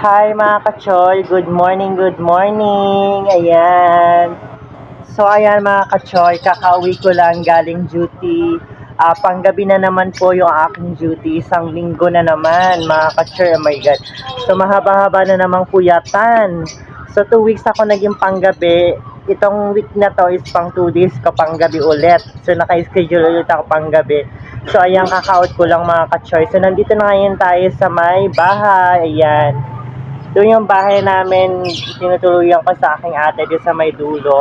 Hi mga kachoy, good morning, good morning. Ayan. So ayan mga kachoy, kakauwi ko lang galing duty. Panggabi na naman po yung aking duty. Isang linggo na naman mga kachoy, oh my god. So mahaba-haba na namang puyatan. So 2 weeks ako naging panggabi. Itong week na to is pang 2 days ko panggabi ulit. So naka-schedule ulit ako panggabi. So ayan, kaka-out ko lang mga kachoy. So nandito na ngayon tayo sa may bahay. Ayan. Doon yung bahay namin, tinutuluyan ko sa aking ate doon sa may dulo.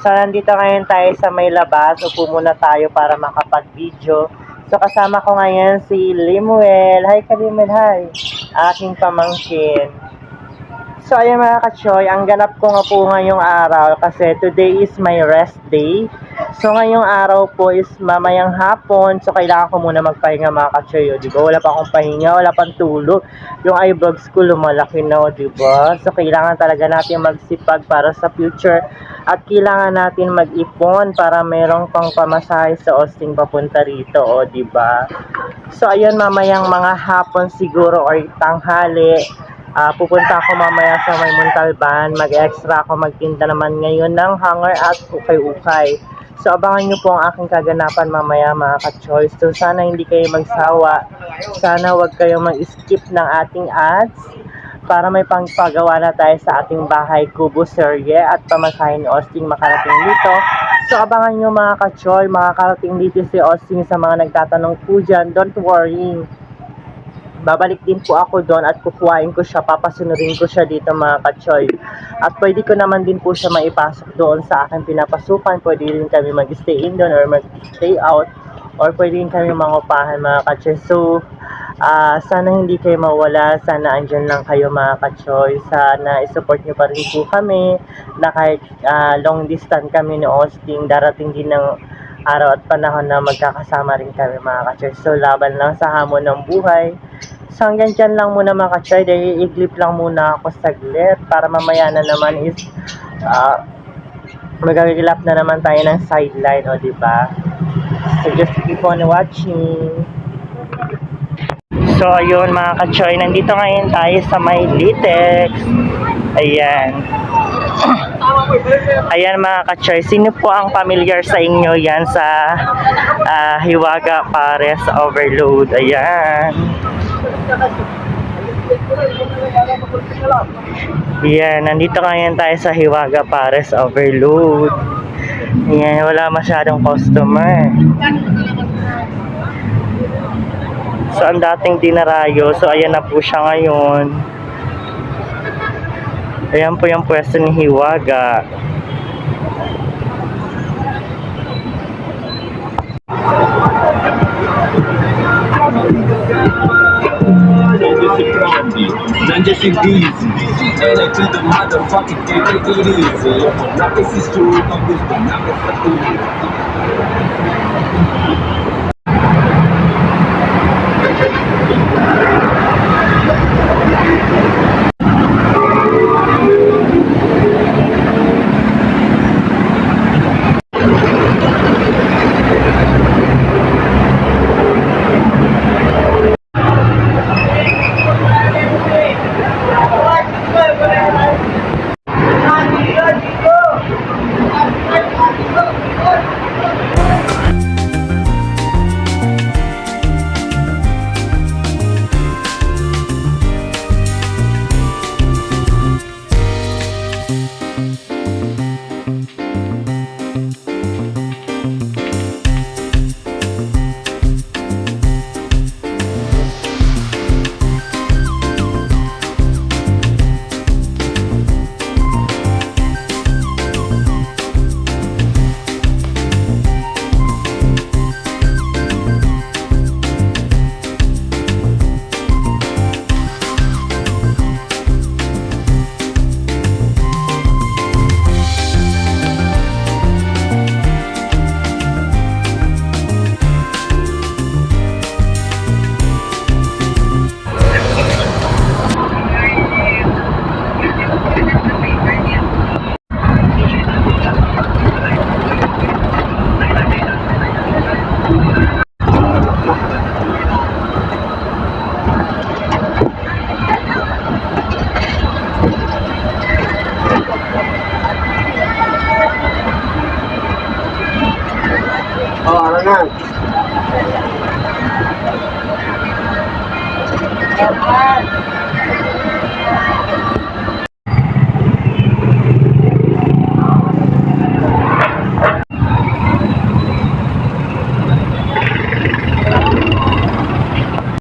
So, nandito ngayon tayo sa may labas. Upo muna tayo para makapag-video. So, kasama ko ngayon si Limuel. Hi ka, Limuel. Hi. Aking pamangkin. So, ayan mga kachoy, ang ganap ko nga po ngayong araw kasi today is my rest day. So, ngayong araw po is mamayang hapon. So, kailangan ko muna magpahinga mga kachoy. O, diba? Wala pa akong pahinga, wala pang tulog. Yung eyebags ko lumalaki na, o, diba? So, kailangan talaga natin magsipag para sa future. At kailangan natin mag-ipon para merong pang pamasahe sa Austin papunta rito, o, diba? So, ayun, mamayang mga hapon siguro or tanghali. Pupunta ako mamaya sa may Montalban, mag-extra ako, magtinda naman ngayon ng hanger at ukay-ukay. So abangan nyo po ang aking kaganapan mamaya mga ka-choice. So sana hindi kayo magsawa, sana wag kayo mag-skip ng ating ads para may pangpagawa na tayo sa ating bahay kubo serye at pamasahin ni Austin makarating dito. So abangan nyo mga ka-choy, makakarating dito si Austin. Sa mga nagtatanong po dyan, don't worry, babalik din po ako doon at kukuhain ko siya, papasunurin ko siya dito mga kachoy. At pwede ko naman din po siya maipasok doon sa aking pinapasukan. Pwede rin kami mag-stay in doon or mag-stay out, or pwede rin kami mangupahan mga kachoy. So, sana hindi kayo mawala, sana andyan lang kayo mga kachoy. Sana isupport nyo pa rin po kami na kahit long distance kami ni Austin, darating din ng araw at panahon na magkakasama rin kami mga kachoy. So, laban lang sa hamon ng buhay. So hanggang dyan lang muna mga ka-choy, dahil i-clip lang muna ako saglit para mamaya na naman is mag-relap na naman tayo ng sideline, o diba? So just keep on watching. So ayun mga ka-choy, nandito ngayon tayo sa may Litex. Ayan. Ayan mga ka-choy, sino po ang familiar sa inyo yan sa Hiwaga Pares Overload? Ayan. Yan, nandito ngayon tayo sa Hiwaga Pares Overload. Yan, wala masyadong customer. So, ang dating dinarayo. So, ayan na po siya ngayon. Ayan po yung pwesto ni Hiwaga. Nandiyan si Dizzy, LA to the motherfucking take it easy. Napis is true, ang gusto namin sa tuloy. Oh, ano na?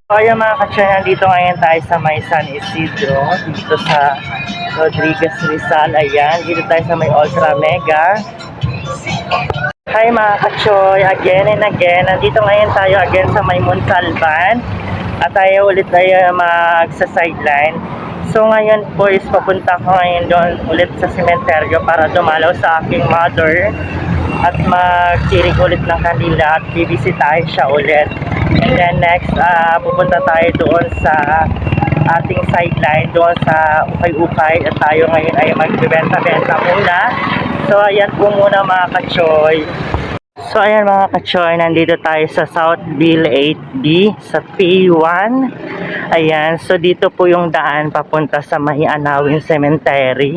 So ayun mga ka-choy, nandito ngayon tayo sa may San Isidro, dito sa Rodriguez Rizal. Ayan, dito tayo sa may Ultra Mega. Hi mga ka-choy, again and again, nandito ngayon tayo again sa may Montalban. At tayo ulit tayo magsa-sideline. So ngayon po is papunta ko ngayon doon ulit sa sementeryo para dumalaw sa aking mother at magtirig ulit ng kanila at bibisitahin siya ulit. And then next, pupunta tayo doon sa ating sideline, doon sa Ukay-Ukay, at tayo ngayon ay magbibenta-benta muna. So ayan po muna mga ka-choy. So ayan mga ka-choy, nandito tayo sa Southville 8B sa P1. Ayan, so dito po yung daan papunta sa May Anawin Cemetery.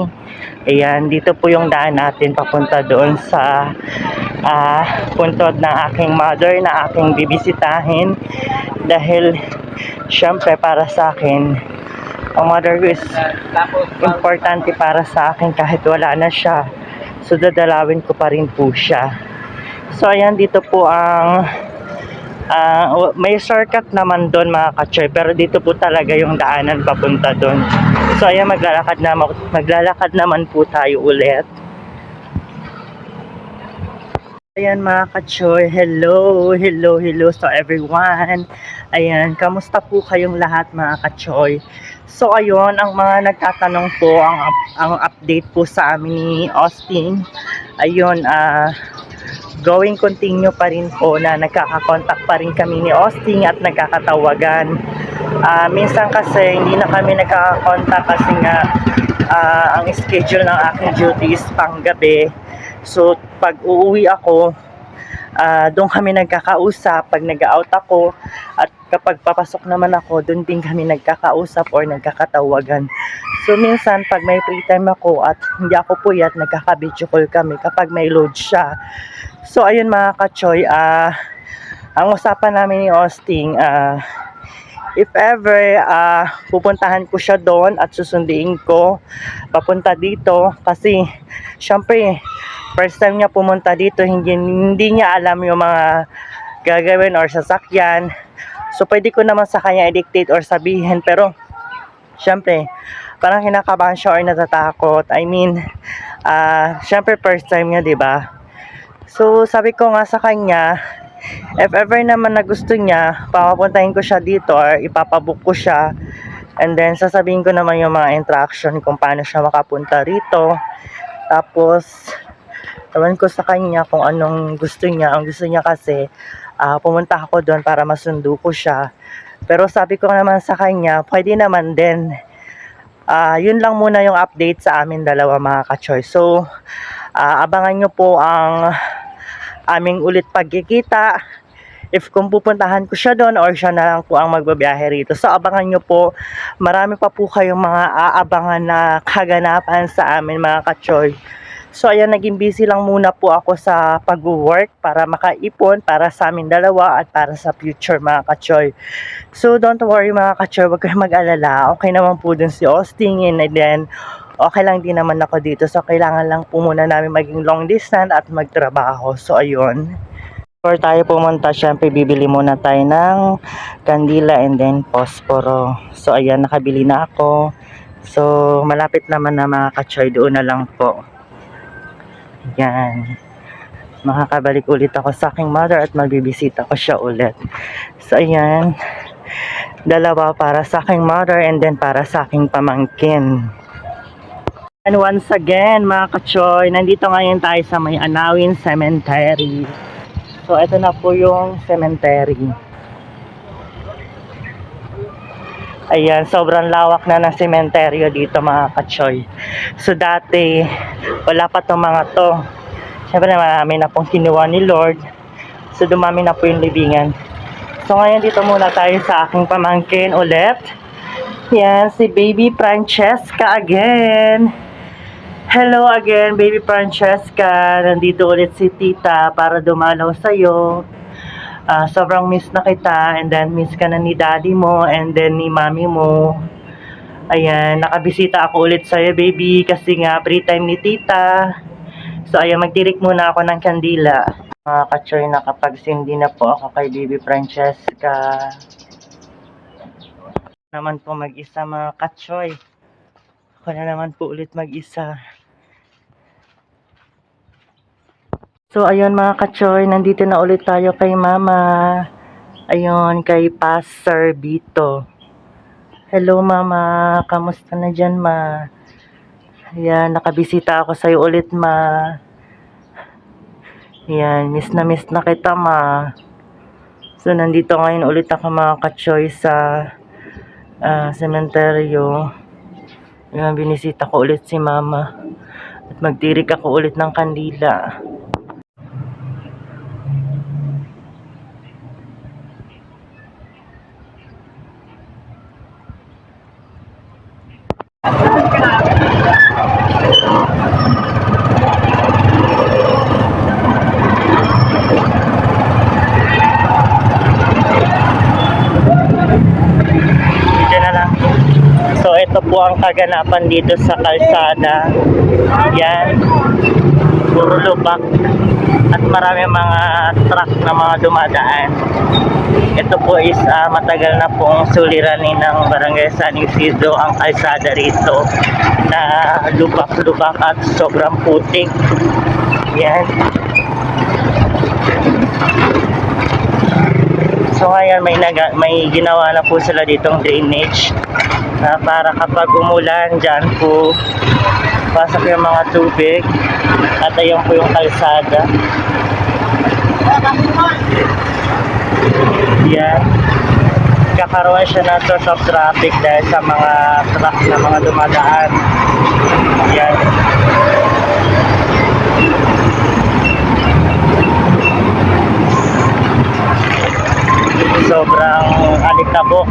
Ayan, dito po yung daan natin papunta doon sa puntod ng aking mother na aking bibisitahin. Dahil syempre para sa akin, ang mother ko is importante para sa akin kahit wala na siya. So dadalawin ko pa rin po siya. So ayan, dito po ang may shortcut naman doon mga ka-choy, pero dito po talaga yung daanan papunta doon. So ayan, maglalakad naman po tayo ulit. Ayan mga ka-choy, hello so everyone. Ayan, kamusta po kayong lahat mga ka-choy? So ayun, ang mga nagtatanong po, ang update po sa amin ni Austin, ayun, going continue pa rin po na nagkakakontak pa rin kami ni Austin at nagkakatawagan. Minsan kasi hindi na kami nagkakakontak kasi nga ang schedule ng aking duty is panggabi. So pag uuwi ako, doon kami nagkakausap pag nag-out ako, at kapag papasok naman ako, doon din kami nagkakausap or nagkakatawagan. So minsan pag may free time ako at hindi ako puyat, nagkaka-video call kami kapag may load siya. So ayun mga ka-choy, ang usapan namin ni Austin, if ever pupuntahan ko siya doon at susundiin ko papunta dito, kasi syempre first time niya pumunta dito, hindi niya alam yung mga gagawin or sasakyan. So pwede ko naman sa kanya i-dictate or sabihin, pero syempre parang kinakabahan siya or natatakot. I mean, syempre first time niya, 'di ba? So sabi ko nga sa kanya, if ever naman na gusto niya, papapuntahin ko siya dito or ipapabook ko siya, and then sasabihin ko naman yung mga interaction kung paano siya makapunta rito. Tapos ewan ko sa kanya kung anong gusto niya. Ang gusto niya kasi pumunta ako doon para masundo ko siya. Pero sabi ko naman sa kanya, pwede naman din. Yun lang muna yung update sa amin dalawa mga ka-choy. So abangan nyo po ang aming ulit pagkikita, if kung pupuntahan ko siya doon or siya na lang po ang magbabiyahe rito. So abangan nyo po, marami pa po kayong mga aabangan na kaganapan sa amin mga ka-choy. So ayan, naging busy lang muna po ako sa pag-work para makaipon para sa amin dalawa at para sa future mga ka-choy. So don't worry mga ka-choy, wag kayong mag-alala. Okay naman po dun si Austin, and then okay lang din naman ako dito. So kailangan lang po muna namin maging long distance at magtrabaho. So ayun, before tayo pumunta, syempre bibili muna tayo ng kandila and then posporo. So ayan, nakabili na ako. So malapit naman na mga ka-choy, doon na lang po. Yan, makakabalik ulit ako sa aking mother at magbibisita ko siya ulit. So ayan, dalawa para sa aking mother and then para sa aking pamangkin. And once again mga ka-choy, nandito ngayon tayo sa May Anawin Cemetery. So ito na po yung cemetery. Ayan, sobrang lawak na ng sementeryo dito mga ka-choy. So dati, wala pa itong mga to. Siyempre marami na pong kinuha ni Lord. So dumami na po yung libingan. So ngayon dito muna tayo sa aking pamangkin ulit. Yan, si Baby Francesca again. Hello again, baby Francesca. Nandito ulit si tita para dumalaw sa'yo. Sobrang miss na kita, and then miss ka na ni daddy mo, and then ni mami mo. Ayan, nakabisita ako ulit sa'yo, baby, kasi nga free time ni tita. So, ayan, magtirik muna ako ng kandila. Mga ka-choy, nakapagsindi na po ako kay baby Francesca. Naman po mag-isa, mga ka-choy. Ako na naman po ulit mag-isa. So, ayun mga ka-choy, nandito na ulit tayo kay mama. Ayun, kay Pastor Bito. Hello mama, kamusta na dyan ma? Ayan, nakabisita ako sa'yo ulit ma. Ayan, miss na kita ma. So, nandito ngayon ulit ako mga ka-choy sa sementeryo. Ayan, binisita ko ulit si mama. At magtirik ako ulit ng kandila. Dito na lang. So, ito po ang kaganapan dito sa kalsada. Yan. Puro lubak. At marami mga truck na mga dumadaan. Ito po is matagal na pong suliranin ng Barangay San Isidro ang kalsada rito na lubak-lubak at sobrang putik. Yan. So ngayon may ginawa na po sila ditong drainage para kapag umulan dyan po pasok yung mga tubig at ayun po yung kalsada. Yan. Kakaroon siya ng source of traffic dahil sa mga truck na mga dumadaan. Yan. Sobrang alikabok